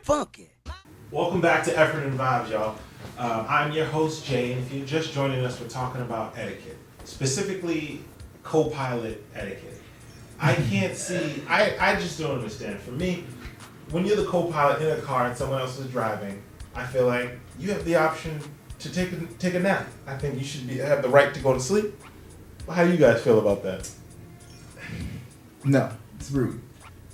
funky. Welcome back to Effort and Vibes, y'all. I'm your host, Jay, and if you're just joining us, we're talking about etiquette, specifically co-pilot etiquette. I can't see, I just don't understand. For me, when you're the co-pilot in a car and someone else is driving, I feel like you have the option to take a nap. I think you should have the right to go to sleep. How do you guys feel about that? No, it's rude.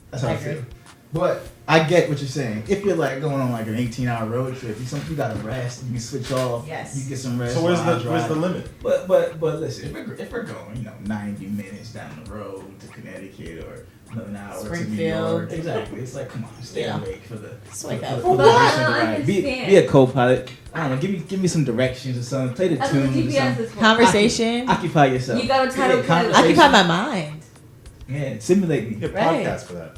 That's how I feel. But I get what you're saying. If you're like going on like an 18-hour road trip, you gotta rest. You can switch off. Yes. You get some rest. So where's the limit? But listen, if we're going 90 minutes down the road to Connecticut or another hour to New Springfield. York, exactly. It's like, come on, stay awake for the wake up. for the Well, duration of the ride. Be a co-pilot. I don't know. Give me some directions or something. Play the That's what tunes. GPS is for. Conversation. Occupy yourself. You got a title playlist. Occupy my mind. Yeah, simulate me. Get Right. podcasts for that.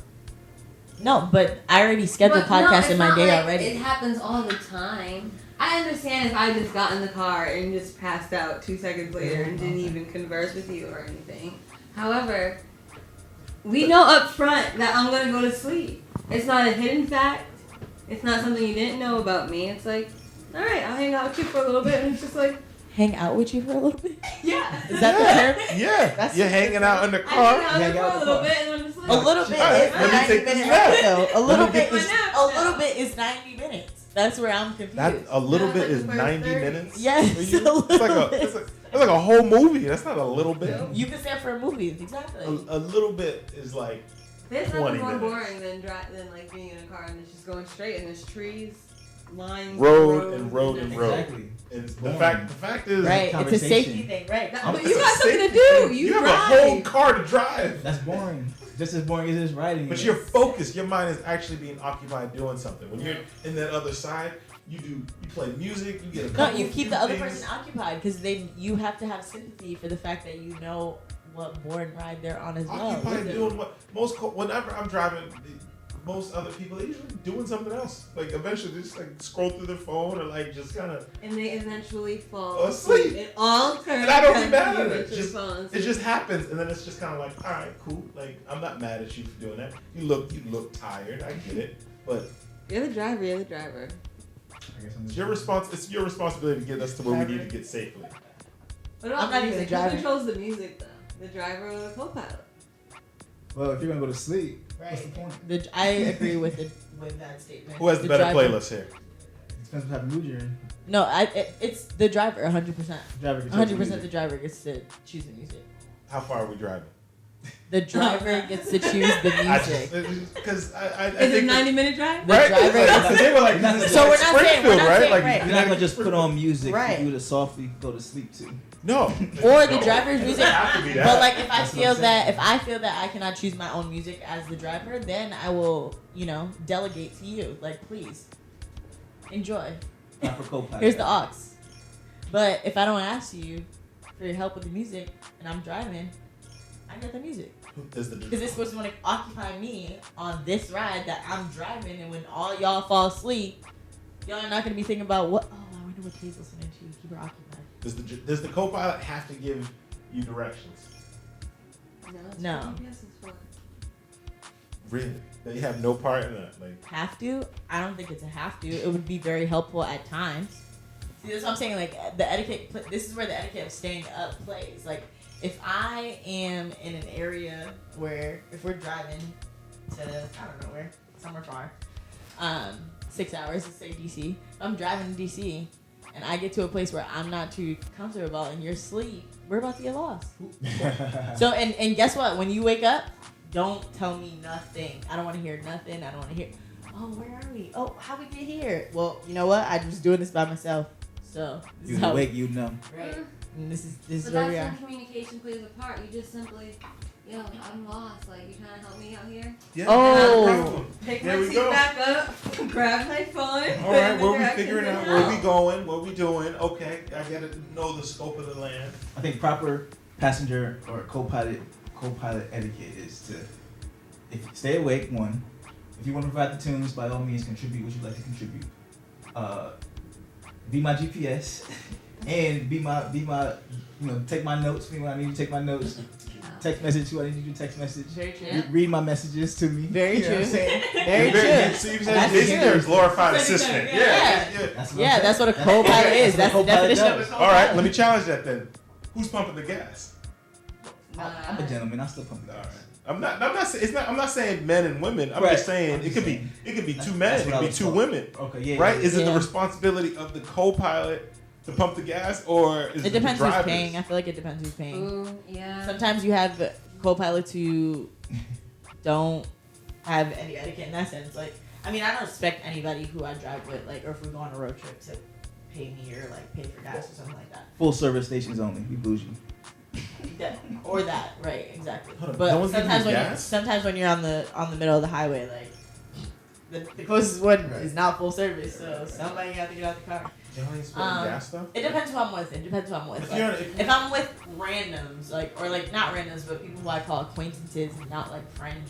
No, but I already scheduled podcasts in my day already. It happens all the time. I understand if I just got in the car and just passed out 2 seconds later and didn't even converse with you or anything. However, we know up front that I'm going to go to sleep. It's not a hidden fact. It's not something you didn't know about me. It's like, all right, I'll hang out with you for a little bit. And it's just like, Hang out with you for a little bit? yeah. Is that the term? Yeah. You're hanging out in the car. I hang out for a little bit and I'm just like, A little bit Alright, is let me 90 take this minutes. nap. though. A little bit this- is a little bit is 90 minutes. That's where I'm confused. That a little No, bit like is the first 90 30. minutes. Yes, for you? a little bit. It's like a whole movie. That's not a little bit. You can say for a movie, exactly. A little bit is like there's 20 nothing more minutes. boring than like being in a car and it's just going straight and there's trees, lines, road and road and road. Exactly. And the boring. fact is, Right, it's a conversation. safety thing, right? But It's you a got something to safety do. thing. You have drive. a whole car to drive. That's boring. Just as boring as just riding. But it. you're focused. Your mind is actually being occupied doing something. When you're in that other side, you play music. You get a No, couple you keep the other things. person occupied because you have to have sympathy for the fact that you know what boring ride they're on as well. Occupied doing what whenever I'm driving. Most other people, they're usually doing something else. Like eventually, they just like scroll through their phone or like just kind of. And they eventually fall Asleep. It all turns. And I don't get mad you at it. into Just- falling It asleep. just happens, and then it's just kind of like, all right, cool. Like I'm not mad at you for doing that. You look tired. I get it, but You're the driver. You're the driver. I guess I'm it's your responsibility to get us to where we need to get safely. What about I'm not even music? the driver. Who controls the music though? The driver or the co-pilot? Well, if you're gonna go to sleep, what's the point? I agree with that statement. Who has the better driver. playlist here? It depends what type of mood you're in. No, it's the driver, 100%. Driver can 100% the driver gets to choose the music. How far are we driving? The driver gets to choose the music. Because I Is it think a 90-minute drive? The right? driver Because they were like, So we're not saying- Springfield, we're not right? saying- Like, right. You're not gonna just put on music Right. for you to softly go to sleep to. No. Or the No. driver's It music. doesn't have to be that. But like if That's what I'm saying. if I feel that I cannot choose my own music as the driver, then I will, delegate to you. Like, please enjoy. Not for co-pilot. Here's the aux. But if I don't ask you for your help with the music and I'm driving, I got the music. Is the Because it's supposed to want to occupy me on this ride that I'm driving, and when all y'all fall asleep, y'all are not going to be thinking about what. Oh, I wonder what Kay's listening to. Keep her occupied. does the co-pilot have to give you directions? That's No. what GPS is for. Really? They have no part in that. Like, Have to? I don't think it's a have to. It would be very helpful at times. See, that's what I'm saying. Like the etiquette. This is where the etiquette of staying up plays. Like if I am in an area where if we're driving to I don't know where somewhere far, 6 hours, let's say DC. If I'm driving to DC and I get to a place where I'm not too comfortable and you're asleep, we're about to get lost. So and guess what? When you wake up, don't tell me nothing. I don't want to hear nothing. I don't want to hear. Oh, where are we? Oh, how we get here? Well, you know what? I'm just doing this by myself. So this You is how awake, you know. right. And this is But where that's we are. when communication plays a part. You just simply, yo, I'm lost. Like, you trying to help me out here? yeah. Oh. Pick There my we seat go. back up, grab my phone. All right, where we figuring out where we going, what we doing? Okay, I gotta know the scope of the land. I think proper passenger or co-pilot etiquette is to stay awake. One, if you want to provide the tunes, by all means, contribute what you'd like to contribute. Be my GPS and be my take my notes for me when I need to take my notes. text message who I need to do text message. Very true. Read my messages to me. Very You know what I'm true. saying? Very true. So you've That's said true. you're a glorified That's assistant. true. Yeah. Yeah, that's what a co-pilot is. That's the what a co-pilot definition of a does. co-pilot. All right, let me challenge that then. Who's pumping the gas? I'm a gentleman. I still pump the All gas. right. I'm not saying men and women. I'm Right. just saying it could be two men, That's it what I could be was two talking- women. Okay, yeah. Right? Yeah, Is it the Yeah. responsibility of the co-pilot to pump the gas, or is It depends the who's drivers? paying. I feel like it depends who's paying. Ooh, yeah. Sometimes you have co-pilots who don't have any etiquette in that sense. Like, I mean, I don't expect anybody who I drive with, like, or if we go on a road trip to pay me or like pay for gas or something like that. Full service stations only. We bougie. Or that, right? Exactly. Hold on, But no one's giving you gas? sometimes when you're on the middle of the highway, like the closest one Right. is not full service, so somebody got to get out the car. Y'all ain't spending gas though? It depends who I'm with. It depends who I'm with. If Like, you're- if I'm with randoms, like, or like not randoms, but people who I call acquaintances, not like friends,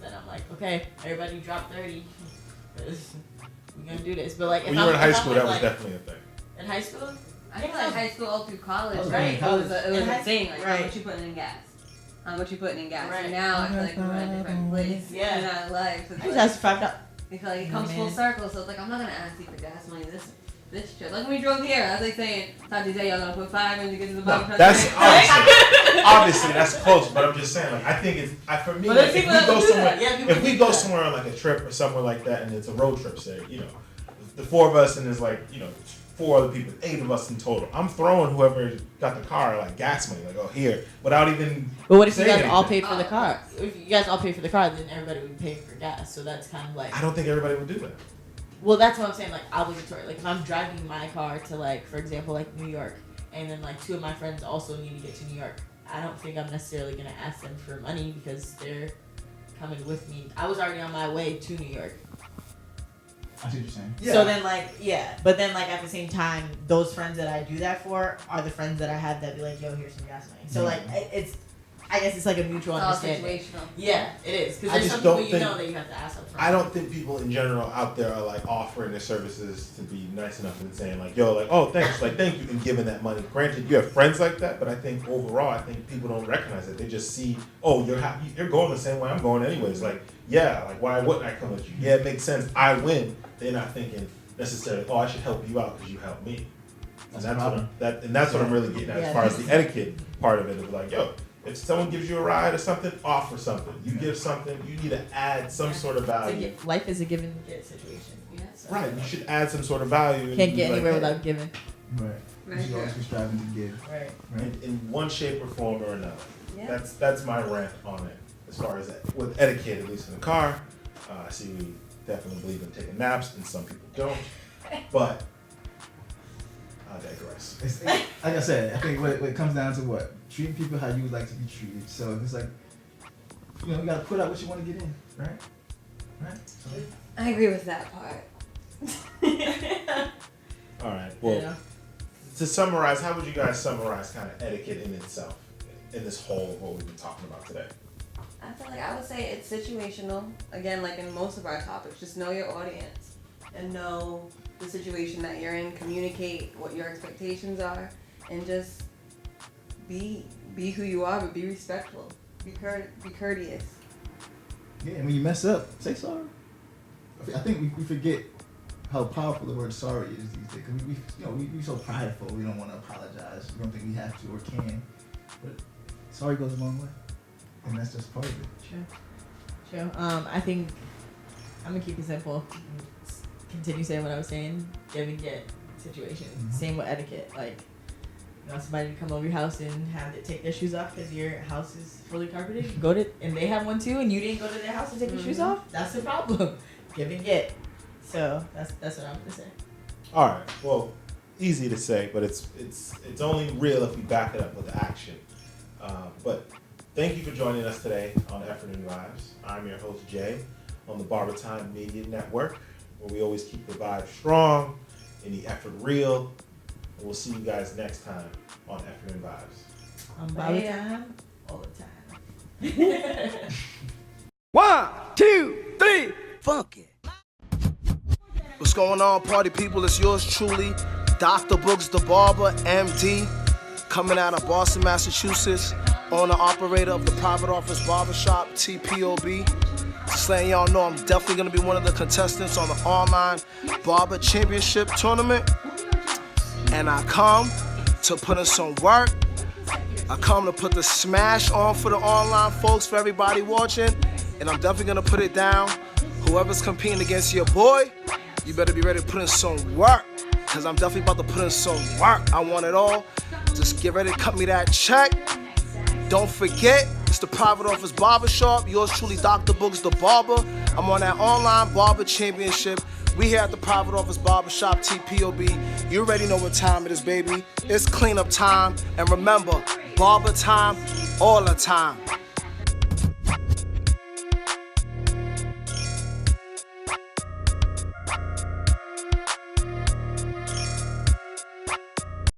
then I'm like, okay, everybody drop 30. 'Cause we're gonna do this. But like, if When you I'm, were in high if I'm school, with, that was like, definitely a thing. in high school. I think like high school all through college, I was right? in It college. was a In high thing, like how right. much you putting in gas. How much you putting in gas. Right. And now I feel like we're in a different place Yeah. in our lives. So I it's just like, asked $5. I feel like it Oh, comes full man. circle, so it's like I'm not gonna ask you for gas money this trip. Like when we drove here, I was like saying, Tati Day, y'all gonna put 5 in to get to the bottom. That's obviously that's close, but I'm just saying, like, I think it's for me. But Like, there's if people we that go will do somewhere, that. Yeah, people if we do go that. somewhere on like a trip or somewhere like that, and it's a road trip, say, the 4 of us, and there's like 4 other people, 8 of us in total. I'm throwing whoever got the car like gas money, like, oh, here, without even. But what if you saying guys all anything. paid for the car? If you guys all paid for the car, then everybody would be paying for gas. So that's kind of like. I don't think everybody would do that. Well, that's what I'm saying. Like obligatory. Like if I'm driving my car to like, for example, like New York, and then like 2 of my friends also need to get to New York. I don't think I'm necessarily gonna ask them for money because they're coming with me. I was already on my way to New York. I see what you're saying. So then, like, yeah. But then, like, at the same time, those friends that I do that for are the friends that I have that be like, yo, here's some gas money. So, like, I guess it's like a mutual It's all understanding. situational. Yeah, it is. I Because there's just some don't people you think- know that you have to ask up front. I don't think people in general out there are like offering their services to be nice enough and saying like, yo, like, oh, thanks, like, thank you, and giving that money. Granted, you have friends like that, but I think overall, I think people don't recognize it. They just see, oh, you're going the same way I'm going anyways. Like, yeah, like, why wouldn't I come with you? Yeah, it makes sense. I win. They're not thinking necessarily, oh, I should help you out because you helped me. And that's what I'm really getting at as far as the etiquette part of it. Of like, yo, if someone gives you a ride or something, offer something. You give something, you need to add some sort of It's a value. life is a give and get situation. Yeah. So. Right, you should add some sort of value. and Can't be get like, anywhere hey, without giving. Right. Right. You should always be striving to give. Right. Right. in one shape or form or another. Yeah. That's my rant on it. As far as with etiquette, at least in the car, I see we definitely believe in taking naps, and some people don't. But I digress. It's, like I said, I think what it comes down to what? Treating people how you would like to be treated. So if it's like, you gotta put out what you want to get in, right? Right? So, I agree with that part. All right. Well, Yeah. to summarize, how would you guys summarize kind of etiquette in itself, in this whole of what we've been talking about today? I feel like I would say it's situational. Again, like in most of our topics, just know your audience and know the situation that you're in. Communicate what your expectations are, and just be who you are, but be respectful. Be courteous. yeah, and when you mess up, say sorry. I think we forget how powerful the word sorry is these days. Cause we so prideful. We don't want to apologize. We don't think we have to or can. But sorry goes a long way, and that's just part of it. True. I think I'm gonna keep it simple. Continue saying what I was saying. Give and get situation. Mhm. Same with etiquette. Like, you want somebody to come over your house and have to take their shoes off because your house is fully carpeted. You go to, and they have one too, and you didn't go to their house to take your shoes off. That's the problem. Give and get. So that's what I'm gonna say. All right. Well, easy to say, but it's only real if we back it up with action. But thank you for joining us today on Afternoon Vibes. I'm your host Jay on the BARBERTIME Media Network, where we always keep the vibe strong and the effort real. And we'll see you guys next time on Afternoon Vibes. I'm Bobby time all the time. 1, 2, 3, funk it. What's going on, party people? It's yours truly, Dr. Brooks the Barber, MD, coming out of Boston, Massachusetts, owner operator of the Private Office Barbershop, TPOB. Just letting y'all know I'm definitely gonna be one of the contestants on the online Barber Championship tournament. And I come to put in some work. I come to put the smash on for the online folks, for everybody watching. And I'm definitely gonna put it down. Whoever's competing against your boy, you better be ready to put in some work. Cause I'm definitely about to put in some work. I want it all. Just get ready to cut me that check. Don't forget, it's the Private Office Barbershop. Yours truly, Dr. Books the Barber. I'm on that online Barber Championship. We here at the Private Office Barbershop, TPOB. You already know what time it is, baby. It's cleanup time. And remember, barber time all the time.